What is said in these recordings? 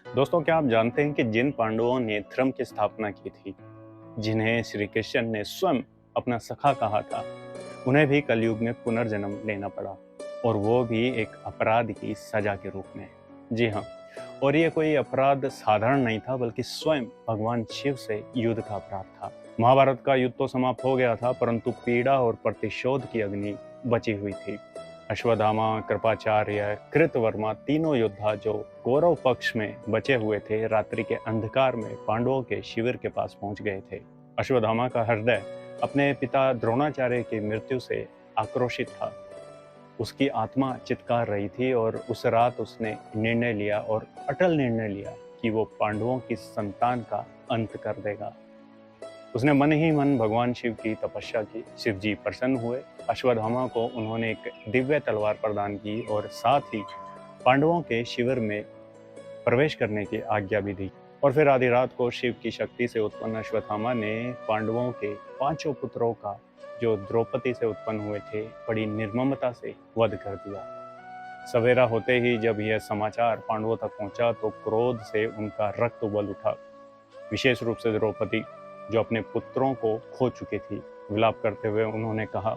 दोस्तों, क्या आप जानते हैं कि जिन पांडवों ने धर्म की स्थापना की थी, जिन्हें श्री कृष्ण ने स्वयं अपना सखा कहा था, उन्हें भी कलयुग में पुनर्जन्म लेना पड़ा, और वो भी एक अपराध की सजा के रूप में। जी हाँ, और ये कोई अपराध साधारण नहीं था, बल्कि स्वयं भगवान शिव से युद्ध का अपराध था। महाभारत का युद्ध तो समाप्त हो गया था, परंतु पीड़ा और प्रतिशोध की अग्नि बची हुई थी। अश्वत्थामा, कृपाचार्य, कृतवर्मा तीनों योद्धा जो कौरव पक्ष में बचे हुए थे, रात्रि के अंधकार में पांडवों के शिविर के पास पहुंच गए थे। अश्वत्थामा का हृदय अपने पिता द्रोणाचार्य की मृत्यु से आक्रोशित था। उसकी आत्मा चित्कार रही थी, और उस रात उसने निर्णय लिया, और अटल निर्णय लिया, कि वो पांडवों की संतान का अंत कर देगा। उसने मन ही मन भगवान शिव की तपस्या की। शिव जी प्रसन्न हुए। अश्वत्थामा को उन्होंने एक दिव्य तलवार प्रदान की, और साथ ही पांडवों के शिविर में प्रवेश करने की आज्ञा भी दी। और फिर आधी रात को शिव की शक्ति से उत्पन्न अश्वत्थामा ने पांडवों के पांचों पुत्रों का, जो द्रौपदी से उत्पन्न हुए थे, बड़ी निर्ममता से वध कर दिया। सवेरा होते ही जब यह समाचार पांडवों तक पहुंचा, तो क्रोध से उनका रक्त उबल उठा। विशेष रूप से द्रौपदी, जो अपने पुत्रों को खो चुकी थी, विलाप करते हुए उन्होंने कहा,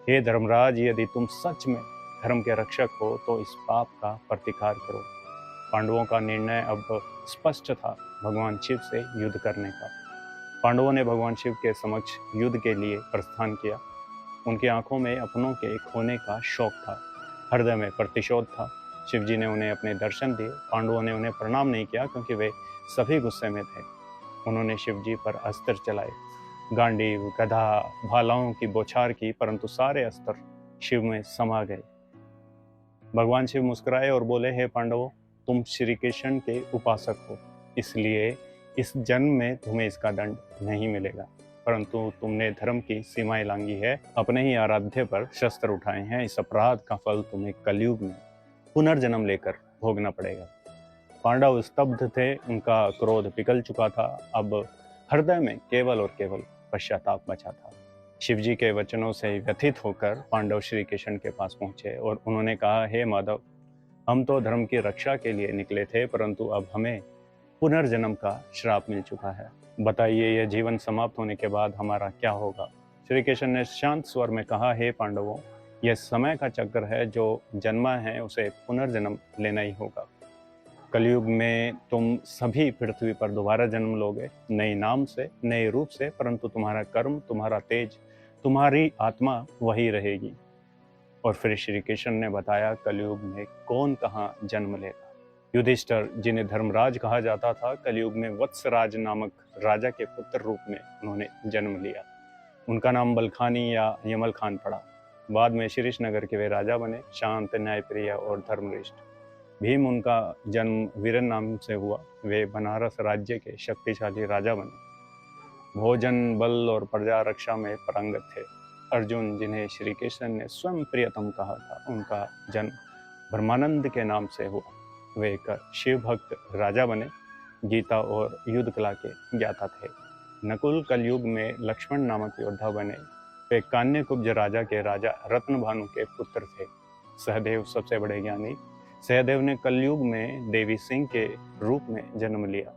हे धर्मराज, यदि तुम सच में धर्म के रक्षक हो तो इस पाप का प्रतिकार करो। पांडवों का निर्णय अब स्पष्ट था, भगवान शिव से युद्ध करने का। पांडवों ने भगवान शिव के समक्ष युद्ध के लिए प्रस्थान किया। उनकी आंखों में अपनों के खोने का शौक था, हृदय में प्रतिशोध था। शिव जी ने उन्हें अपने दर्शन दिए। पांडवों ने उन्हें प्रणाम नहीं किया, क्योंकि वे सभी गुस्से में थे। उन्होंने शिव जी पर अस्त्र चलाए, गांडीव, गदा, भालाओं की बौछार की, परंतु सारे अस्त्र शिव में समा गए। भगवान शिव मुस्कुराए और बोले, हे पांडवों, तुम श्री कृष्ण के उपासक हो, इसलिए इस जन्म में तुम्हें इसका दंड नहीं मिलेगा, परंतु तुमने धर्म की सीमाएं लांघी है, अपने ही आराध्य पर शस्त्र उठाए हैं। इस अपराध का फल तुम्हें कलयुग में पुनर्जन्म लेकर भोगना पड़ेगा। पांडव स्तब्ध थे, उनका क्रोध पिघल चुका था। अब हृदय में केवल और केवल पश्चाताप बचा था। शिवजी के वचनों से व्यथित होकर पांडव श्री कृष्ण के पास पहुंचे, और उन्होंने कहा, हे माधव, हम तो धर्म की रक्षा के लिए निकले थे, परंतु अब हमें पुनर्जन्म का श्राप मिल चुका है। बताइए, यह जीवन समाप्त होने के बाद हमारा क्या होगा? श्री कृष्ण ने शांत स्वर में कहा, हे पांडवों, यह समय का चक्र है, जो जन्मा है उसे पुनर्जन्म लेना ही होगा। कलयुग में तुम सभी पृथ्वी पर दोबारा जन्म लोगे, नए नाम से, नए रूप से, परंतु तुम्हारा कर्म, तुम्हारा तेज, तुम्हारी आत्मा वही रहेगी। और फिर श्री कृष्ण ने बताया, कलयुग में कौन कहाँ जन्म लेगा। युधिष्ठिर, जिन्हें धर्मराज कहा जाता था, कलयुग में वत्सराज नामक राजा के पुत्र रूप में उन्होंने जन्म लिया। उनका नाम बलखानी या यमल खान पड़ा। बाद में शीरिष नगर के वे राजा बने, शांत, न्यायप्रिय और धर्मनिष्ठ। भीम, उनका जन्म वीरन नाम से हुआ। वे बनारस राज्य के शक्तिशाली राजा बने। भोजन, बल और प्रजा रक्षा में पारंगत थे। अर्जुन, जिन्हें श्री कृष्ण ने स्वयं प्रियतम कहा था, उनका जन्म ब्रह्मानंद के नाम से हुआ। वे एक शिव भक्त राजा बने, गीता और युद्ध कला के ज्ञाता थे। नकुल कलयुग में लक्ष्मण नामक योद्धा बने। वे कान्यकुब्ज राजा के राजा रत्नभानु के पुत्र थे। सहदेव, सबसे बड़े ज्ञानी, सहदेव ने कलयुग में देवी सिंह के रूप में जन्म लिया।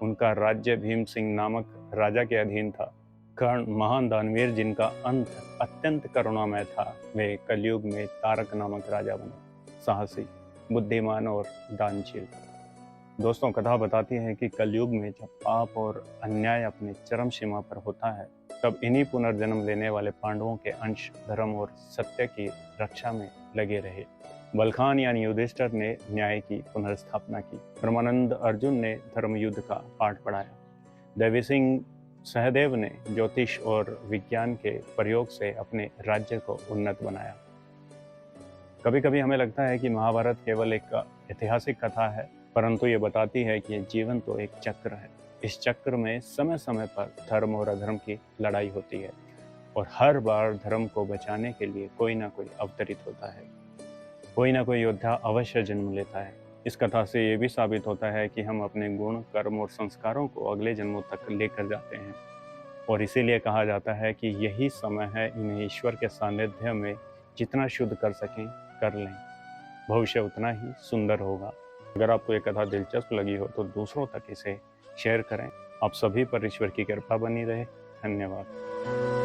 उनका राज्य भीम सिंह नामक राजा के अधीन था। कर्ण, महान दानवीर, जिनका अंत अत्यंत करुणामय था, वे कलयुग में तारक नामक राजा बने। साहसी, बुद्धिमान और दानशील। दोस्तों, कथा बताती है कि कलयुग में जब पाप और अन्याय अपनी चरम सीमा पर होता है, तब इन्हीं पुनर्जन्म लेने वाले पांडवों के अंश धर्म और सत्य की रक्षा में लगे रहे। बलखान यानी युधिष्ठिर ने न्याय की पुनर्स्थापना की। ब्रह्मानंद अर्जुन ने धर्म युद्ध का पाठ पढ़ाया। देवी सिंह सहदेव ने ज्योतिष और विज्ञान के प्रयोग से अपने राज्य को उन्नत बनाया। कभी कभी हमें लगता है कि महाभारत केवल एक ऐतिहासिक कथा है, परंतु ये बताती है कि जीवन तो एक चक्र है। इस चक्र में समय समय पर धर्म और अधर्म की लड़ाई होती है, और हर बार धर्म को बचाने के लिए कोई ना कोई अवतरित होता है, कोई ना कोई योद्धा अवश्य जन्म लेता है। इस कथा से ये भी साबित होता है कि हम अपने गुण, कर्म और संस्कारों को अगले जन्मों तक लेकर जाते हैं, और इसीलिए कहा जाता है कि यही समय है, इन्हें ईश्वर के सानिध्य में जितना शुद्ध कर सकें कर लें, भविष्य उतना ही सुंदर होगा। अगर आपको ये कथा दिलचस्प लगी हो तो दूसरों तक इसे शेयर करें। आप सभी पर ईश्वर की कृपा बनी रहे। धन्यवाद।